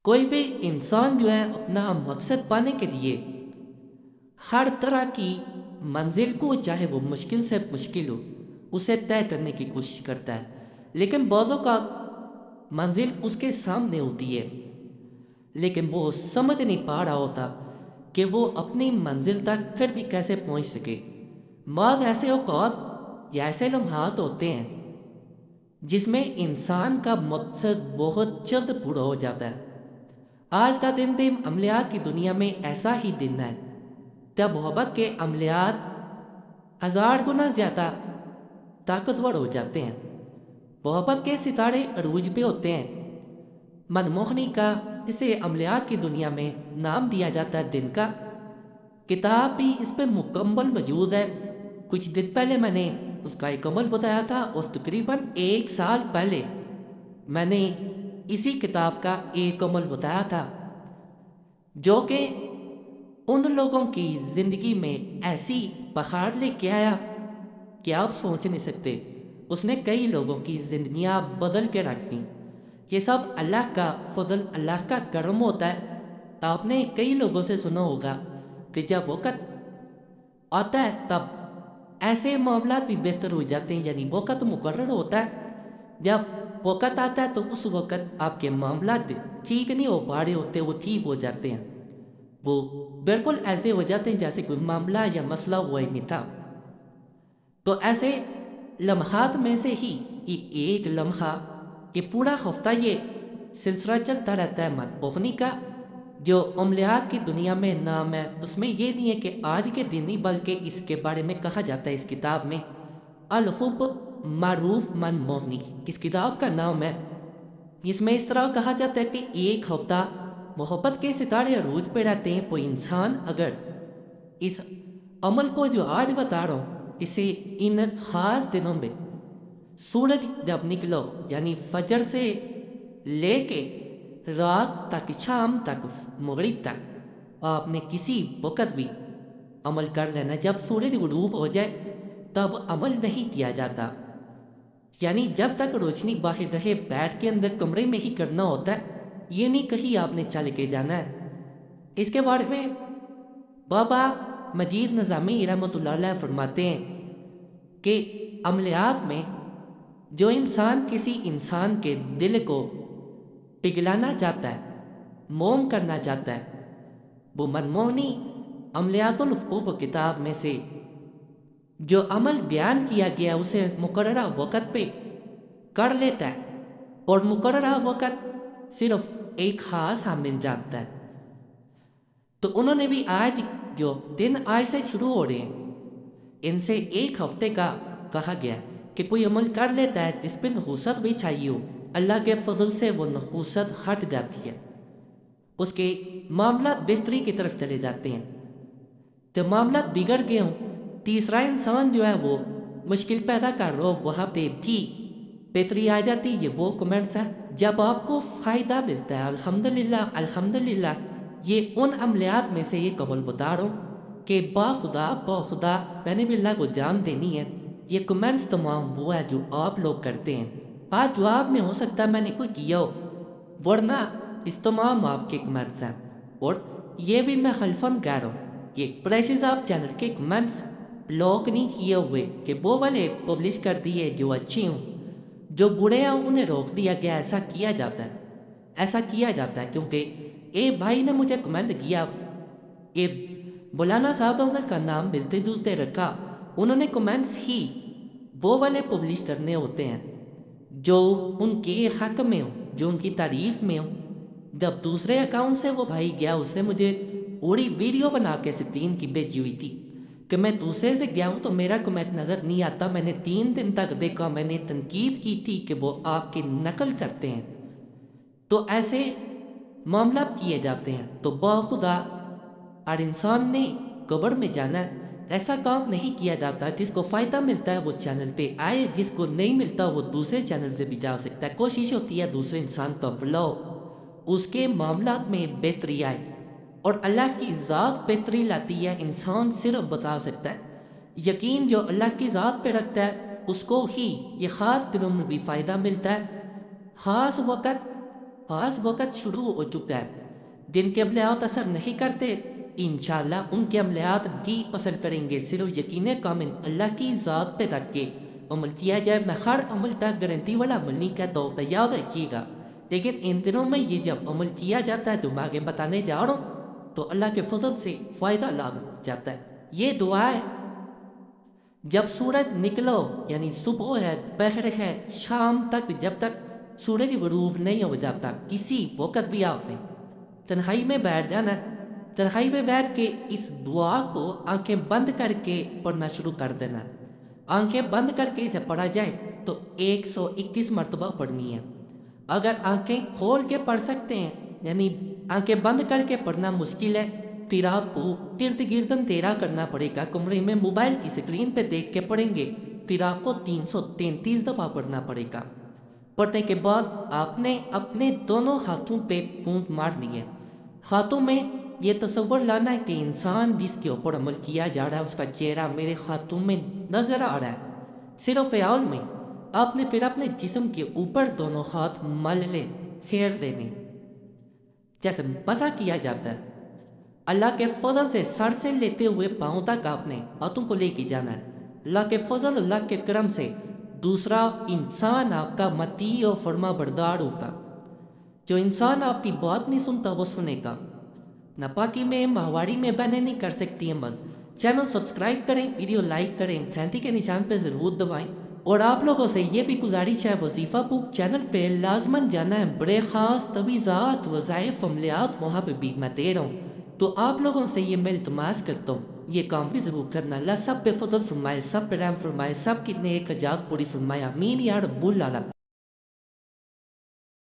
کوئی بھی انسان جو ہے اپنا مقصد پانے کے لیے ہر طرح کی منزل کو، چاہے وہ مشکل سے مشکل ہو، اسے طے کرنے کی کوشش کرتا ہے، لیکن بعضوں کا منزل اس کے سامنے ہوتی ہے لیکن وہ سمجھ نہیں پا رہا ہوتا کہ وہ اپنی منزل تک پھر بھی کیسے پہنچ سکے۔ بعض ایسے اوقات یا ایسے لمحات ہوتے ہیں جس میں انسان کا مقصد بہت جلد پورا ہو جاتا ہے۔ آج کا دن بھی عملیات کی دنیا میں ایسا ہی دن ہے جب محبت کے عملیات 1000 گنا زیادہ طاقتور ہو جاتے ہیں۔ محبت کے ستارے عروج پہ ہوتے ہیں۔ منموہنی کا اسے عملیات کی دنیا میں نام دیا جاتا ہے دن کا۔ کتاب بھی اس پہ مکمل موجود ہے۔ کچھ دن پہلے میں نے اس کا ایک عمل بتایا تھا اور تقریباً 1 سال پہلے میں نے اسی کتاب کا ایک عمل بتایا تھا جو کہ ان لوگوں کی زندگی میں ایسی بخار لے کے آیا کہ آپ سوچ نہیں سکتے۔ اس نے کئی لوگوں کی زندگیاں بدل کے رکھ دیں۔ یہ سب اللہ کا فضل، اللہ کا کرم ہوتا ہے۔ آپ نے کئی لوگوں سے سنا ہوگا کہ جب وقت آتا ہے تب ایسے معاملات بھی بہتر ہو جاتے ہیں، یعنی وقت مقرر ہوتا ہے، جب وقت آتا ہے تو اس وقت آپ کے معاملات بھی ٹھیک نہیں ہو پا رہے ہوتے، وہ ٹھیک ہو جاتے ہیں، وہ بالکل ایسے ہو جاتے ہیں جیسے کوئی معاملہ یا مسئلہ ہوا ہی نہیں تھا۔ تو ایسے لمحات میں سے ہی ایک لمحہ، یہ پورا ہفتہ یہ سلسلہ چلتا رہتا ہے منموہنی کا، جو عملیات کی دنیا میں نام ہے۔ اس میں یہ نہیں ہے کہ آج کے دن ہی، بلکہ اس کے بارے میں کہا جاتا ہے اس کتاب میں الحب معروف منموہنی اس کتاب کا نام ہے۔ اس میں اس طرح کہا جاتا ہے کہ ایک ہفتہ محبت کے ستارے عروج پہ رہتے ہیں۔ کوئی انسان اگر اس عمل کو جو آج بتا رہا ہوں، اسے ان خاص دنوں میں سورج جب نکلو، یعنی فجر سے لے کے رات تک، شام تک، مغرب تک، آپ نے کسی وقت بھی عمل کر لینا۔ جب سورج غروب ہو جائے تب عمل نہیں کیا جاتا، یعنی جب تک روشنی باہر رہے بیٹھ کے اندر کمرے میں ہی کرنا ہوتا ہے، یہ نہیں کہیں آپ نے چل کے جانا ہے۔ اس کے بارے میں بابا مجید نظامی رحمۃ اللہ علیہ فرماتے ہیں کہ عملیات میں جو انسان کسی انسان کے دل کو پگھلانا چاہتا ہے، موم کرنا چاہتا ہے، وہ منموہنی عملیات الحقوق کتاب میں سے جو عمل بیان کیا گیا اسے مقررہ وقت پہ کر لیتا ہے، اور مقررہ وقت صرف ایک خاص عامل جانتا ہے۔ تو انہوں نے بھی آج جو دن آج سے شروع ہو رہے ہیں، ان سے ایک ہفتے کا کہا گیا کہ کوئی عمل کر لیتا ہے جس پہ نحوست بھی چاہیے ہو، اللہ کے فضل سے وہ نحوست ہٹ جاتی ہے، اس کے معاملات بہتری کی طرف چلے جاتے ہیں۔ جب معاملات بگڑ گئے ہوں، تیسرا انسان جو ہے وہ مشکل پیدا کر رہا ہو، وہاں پہ بھی بہتری آ جاتی۔ یہ وہ کمنٹس ہیں جب آپ کو فائدہ ملتا ہے، الحمدللہ الحمدللہ۔ یہ ان عملیات میں سے یہ قبل بتا رہا ہوں کہ با خدا میں نے بھی اللہ کو جان دینی ہے۔ یہ کمنٹس تمام وہ ہے جو آپ لوگ کرتے ہیں، بات جواب میں ہو سکتا ہے میں نے کوئی کیا ہو، ورنہ اس تمام آپ کے کمنٹس ہیں۔ اور یہ بھی میں خلفاً کہہ رہا ہوں، یہ پریشز آپ چینل کے کمنٹس بلاک نہیں کیے ہوئے کہ وہ والے پبلش کر دیے جو اچھی ہوں، جو برے ہیں انہیں روک دیا گیا۔ ایسا کیا جاتا ہے، ایسا کیا جاتا ہے کیونکہ ایک بھائی نے مجھے کمنٹ کیا کہ مولانا صاحب نے ان کا نام ملتے جلتے رکھا، انہوں نے کمنٹس ہی وہ والے پبلش کرنے ہوتے ہیں جو ان کے حق میں ہوں، جو ان کی تعریف میں ہوں۔ جب دوسرے اکاؤنٹ سے وہ بھائی گیا، اس نے مجھے پوری ویڈیو بنا کے اسکرین کی بھیجی ہوئی تھی کہ میں دوسرے سے گیا ہوں تو میرا کمنٹ نظر نہیں آتا، میں نے 3 دن تک دیکھا، میں نے تنقید کی تھی کہ وہ آپ کی نقل کرتے ہیں۔ تو ایسے معاملات کیے جاتے ہیں۔ تو باخدا ہر انسان نے قبر میں جانا ہے، ایسا کام نہیں کیا جاتا۔ جس کو فائدہ ملتا ہے وہ چینل پہ آئے، جس کو نہیں ملتا وہ دوسرے چینل سے بھی جا سکتا ہے۔ کوشش ہوتی ہے دوسرے انسان کو بلاؤ، اس کے معاملات میں بہتری آئے، اور اللہ کی ذات بہتری لاتی ہے، انسان صرف بتا سکتا ہے۔ یقین جو اللہ کی ذات پہ رکھتا ہے اس کو ہی یہ خاص دنوں میں بھی فائدہ ملتا ہے۔ خاص وقت خاص وقت شروع ہو چکا ہے۔ دن کے عملیات اثر نہیں کرتے، انشاءاللہ ان کے عملیات بھی اثر کریں گے۔ صرف یقین کامل اللہ کی ذات پہ رکھ کے عمل کیا جائے۔ میں ہر عمل کا گارنٹی والا عمل نہیں کہتا ہوں، تیار رکھیے گا، لیکن ان دنوں میں یہ جب عمل کیا جاتا ہے تو میں آگے بتانے جا رہا ہوں تو اللہ کے فضل سے فائدہ لاگ جاتا ہے۔ یہ دعا ہے، جب سورج نکلو یعنی صبح ہے، دوپہر ہے، شام تک، جب تک سورج غروب نہیں ہو جاتا، کسی وقت بھی آپ نے تنہائی میں بیٹھ جانا، تنہائی میں بیٹھ کے اس دعا کو آنکھیں بند کر کے پڑھنا شروع کر دینا۔ آنکھیں بند کر کے اسے پڑھا جائے تو 121 مرتبہ پڑھنی ہے۔ اگر آنکھیں کھول کے پڑھ سکتے ہیں، یعنی آنکھیں بند کر کے پڑھنا مشکل ہے، پھر آپ کو ارد گرد اندھیرا کرنا پڑے گا، کمرے میں موبائل کی اسکرین پہ دیکھ کے پڑھیں گے، پھر آپ کو 333 دفعہ پڑھنا پڑے گا۔ پڑھنے کے بعد آپ نے اپنے دونوں ہاتھوں پہ پونت مارنی ہے۔ ہاتھوں میں یہ تصور لانا ہے کہ انسان جس کے اوپر عمل کیا جا رہا ہے اس کا چہرہ میرے ہاتھوں میں نظر آ رہا ہے۔ صرف خیال میں آپ نے پھر اپنے جسم کے اوپر دونوں ہاتھ مل لے، پھیر دینے، جیسے مسح کیا جاتا ہے۔ اللہ کے فضل سے سر سے لیتے ہوئے پاؤں تک آپ نے ہاتھوں کو لے کے جانا ہے۔ اللہ کے فضل، اللہ کے کرم سے دوسرا انسان آپ کا مطیع و فرما بردار ہوگا۔ جو انسان آپ کی بات نہیں سنتا وہ سنے گا۔ ناپاکی میں، ماہواری میں بہنے نہیں کر سکتی عمل۔ چینل سبسکرائب کریں، ویڈیو لائک کریں، گھنٹی کے نشان پہ ضرور دبائیں، اور آپ لوگوں سے یہ بھی گزارش ہے وظیفہ بک چینل پہ لازماً جانا ہے، بڑے خاص تویزات، وظائف، عملیات وہاں پہ بھی میں دے رہا ہوں، تو آپ لوگوں سے یہ میں التماس کرتا ہوں یہ کام بھی ضرور کرنا۔ اللہ سب پہ فضل فرمائے، سب پہ رحم فرمائے، سب کی نیک حاجات پوری فرمائے، آمین یا رب العالمین۔